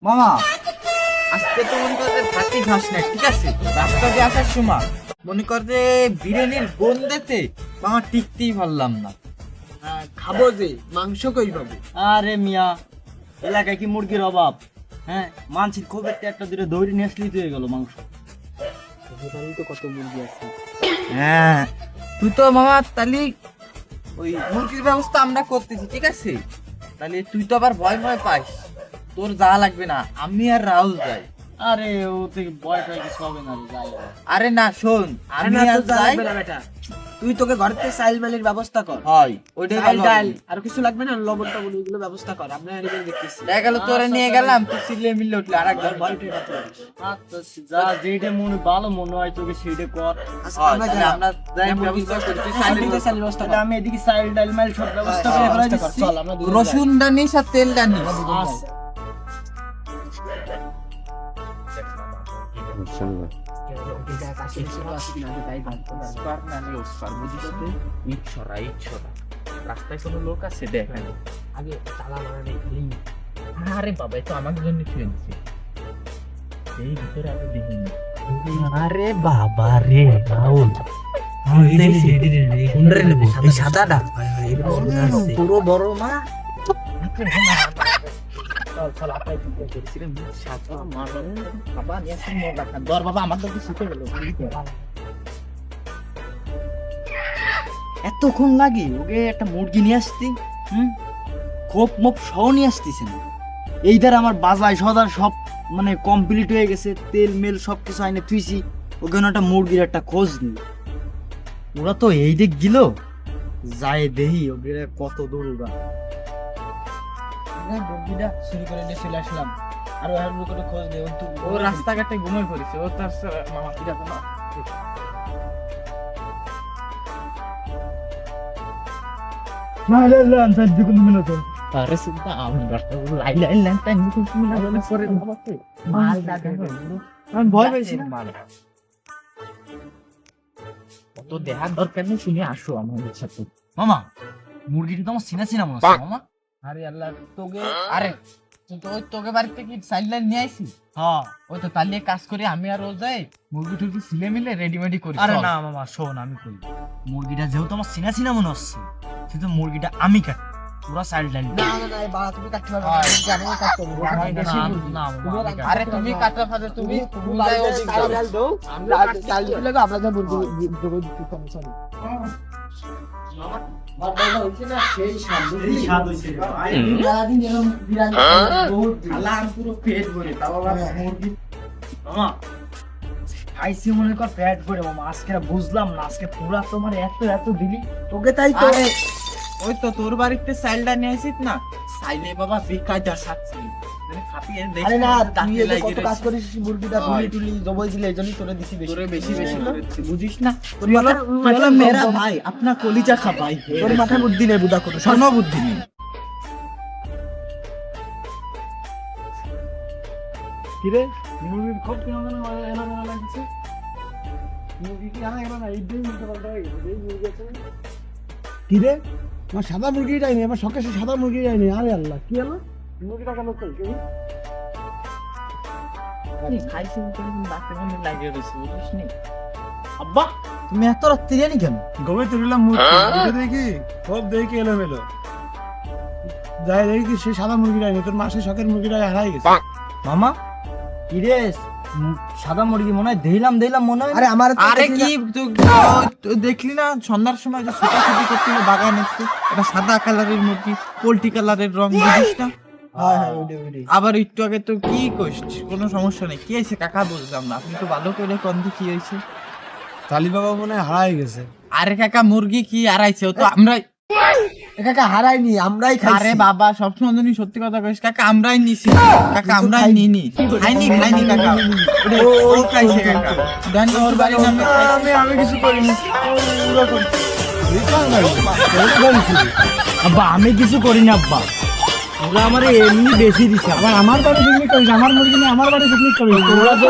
মামা আজকে তো মনে কর যে ভাতই খাস না, ঠিক আছে? রাস্তা দিয়ে আসার সময় মনে কর যে বিরিয়ানির গন্ধেতে মামা টিকতেই পারলাম না। খাবো যে মাংস কই পাবো? আরে মিয়া, এলাকায় কি মুরগির অভাব? হ্যাঁ, মানসির খুব একটা দূরে দৌড়ি নিয়ে আসলেই তো হয়ে গেল মাংস। তো কত মুরগি আছে। হ্যাঁ, তুই তো মামা তাহলে ওই মুরগির ব্যবস্থা আমরা করতেছি, ঠিক আছে? তাহলে তুই তো আবার ভয় ভয় পাইস, তোর যা লাগবে না, আমি আর রাহুল যাই। আরে ও থেকে ভয় টয় কিছু হবে না রে, যাই হোক। আরে না শোন, আমি আর যাই। বেটা তুই তোকে ঘর থেকে চাইল মালের ব্যবস্থা কর। হয় ওইটাই চাইল ভালো ডাল হবে। আর কিছু লাগবে না, লবণ টবণ ওইগুলো ব্যবস্থা কর। আমরা এদিকে দেখতেছি। দেখা গেল তোরে নিয়ে গেলাম, তুই সিলে মিলে উঠলে আর একদম ভয় পেয়ে রাখতে পারিস। আচ্ছা, যা যেটা মনে ভালো মনে হয় তোকে সেইটা কর। আচ্ছা, হয়, আমরা তাহলে যাই। আমরা যাই আমরা ব্যবস্থা করি, তুই চাইল চাইলে চাইল ব্যবস্থা তাহলে কর। আমি এদিকে চাইল ডাল মাইল সব ব্যবস্থা হ্যাঁ, করে ব্যবস্থা কর। দিচ্ছি। চল আমরা দুজন যাই। রসুন দানিস আর তেল দানিস। আচ্ছা। রাস্তায় কোনো লোক আছে দেখ আগে তালা মারা নেই খালি। আরে বাবা, তো আমার জন্য ছুঁয়ে দিচ্ছে এই ভিতরে আগে দেখিনি। আরে বাবা রে রাহুল, এই সাদাটা পুরো বড় মা। চল চল, আপনার করেছিলেন সাদা মারণ বাবা নিয়ে আসি মোর রাখা দর বাবা, আমার তো শিখে গেল। এতক্ষণ লাগে ওকে একটা মুরগি নিয়ে আসতি? খোপ মোপ সহ নিয়ে আসতিছে না। এইধার আমার বাজায় সদার সব মানে কমপ্লিট হয়ে গেছে, তেল মেল সব কিছু আইনে থুইছি, ওখানে একটা মুরগির একটা খোঁজ নেই। ওরা তো এই দিক গেল, যায় দেহি ওকে কত দূর ওরা। মুরগিটা চুরি করে নিয়ে চলে আসলাম, আর ওর কোনো খোঁজ নেই। ও রাস্তাঘাটে ঘুমিয়ে পড়েছে, ও তার মামা কি দেখো না। আরে সুদ্ধা আমি রাস্তাগুলো লাই লাই ল্যাংটা নিতে তুমি না বলে পরে মাল দাদা আমি ভয় পেয়েছি মাল অত দেখার দরকার নেই, শুনে আসো আমার সাথে। মামা, মুরগিটা তো আমার চিনা চিনা মনে হচ্ছে মামা। আরে আল্লাহ, তোকে আরে তুই তো ওই তোকে বাড়িতে কি চাইল ডাল নিয়ে আইসি? হ্যাঁ। ওই তো তাহলে কাজ করি, আমি আর ও যাই মুরগি টুরগি সিলে মিলে রেডিমেডি করি। আরে চল। না মামা, শোন আমি কই, মুরগিটা যেহেতু আমার চিনা চিনা মনে হচ্ছে, সেহেতু মুরগিটা আমি কাটি, পুরা চাইল ডাল না না না, এই বাড়া তুমি কাটতে পারবে হয়। না। জানো না কাটতে হবে। আমি বেশি বুঝি। তুমি আর আমি আরে তুমি কাটা ফাজে, তুমি তুমি যাই বাড়িতে ওদিক চাল যাও। ডাল দাও। আমরা চাল দিলে আমরা যা মুরগি দেবো দিতে সমস্যা নেই। সারাদিন এরকম বিরিয়ানি বহুত আল্লাহ আমি পুরো পেট ভরে, তাও আবার মুরগি। মামা খাইছি মনে কর পেট করে মামা, আজকে বুঝলাম না, আজকে পুরা তোমার এত এত দিলি। তোকে তাই তো আরে ওই তো তোর বাড়িতে চাইলটা নিয়ে আসিস না, চাইলে বাবা বিকায় যা সাচ্ছি খাপিয়ে দেখি। আরে না, দাঁতে তুই এতে লাগিয়ে কত কাজ রয়েছে। করিস, মুরগিটা হয়। তুলি জবাই দিলে এজন্যই তোরে দিছি বেশি। তোরে বেশি বেশি করেছি, বুঝিস না? তুই হলো মেরা ভাই, আপনার কলিজা খা ভাই। তোর মাথায় বুদ্ধি নেই বুদা কোনো কোনো বুদ্ধি নেই। কিরে মুরগির খুব কেন এনা এনা লাগছে? মুরগি কি আনা গেল না, এই দিন নিতে পারবে, এই মুরগি আছে। কিরে আমার সাদা মুরগিটাই নেই, আমার সকাশে সাদা মুরগিটাই নেই। আরে আল্লাহ, কি হলো? মুরগিটা কেন কই কই? খাইছি দাঁতে মনে লাগিয়ে রয়েছে, বুঝিস নি? আব্বা, তুমি এত রাত্রি জানি কেন? গবে তুলিলাম মুরগি, এটা দেখি সব দেখি এলোমেলো। যাই দেখি কি সেই সাদা মুরগিটাই নেই, তোর মাসে শখের মুরগিটাই হারাই গেছে। মামা কিরে, সাদা মুরগি মনে হয় দিলাম মনে হয়। আরে আমার আরে কি তুই দেখলি না সন্ধ্যার সময় যে ছোটাছুটি করছিল বাগানে, এটা সাদা কালারের মুরগি, পোল্ট্রি কালারের রং, বুঝিস না? হ্যাঁ হ্যাঁ ওইটাই ওইটাই। আবার একটু আগে তো কি কইছিস, কোনো সমস্যা নেই। কি হয়েছে কাকা বুঝলাম না, আপনি তো ভালো করে কন্দি কি হয়েছে? কালী বাবা মনে হয় হারাই গেছে। আরে কাকা মুরগি কি হারাইছে? ও তো আমরা কাকা হারাইনি, আমরাই খাইছি। আরে বাবা সবসময় জন্য সত্যি কথা কইস কাকা, আমরাই নিছি কাকা, আমরাই নিনি খাইনি কাকা, ও খাইছে কাকা। দেন ওর বাড়ি নামে আমি কিছু করিনি। আব্বা আমি কিছু করি না আব্বা, ওরা আমার এমনি বেশি দিছে। আবার আমার বাড়ি পিকনিক করিস, আমার মুরগি নিয়ে আমার বাড়ি পিকনিক করিস। তোরা তো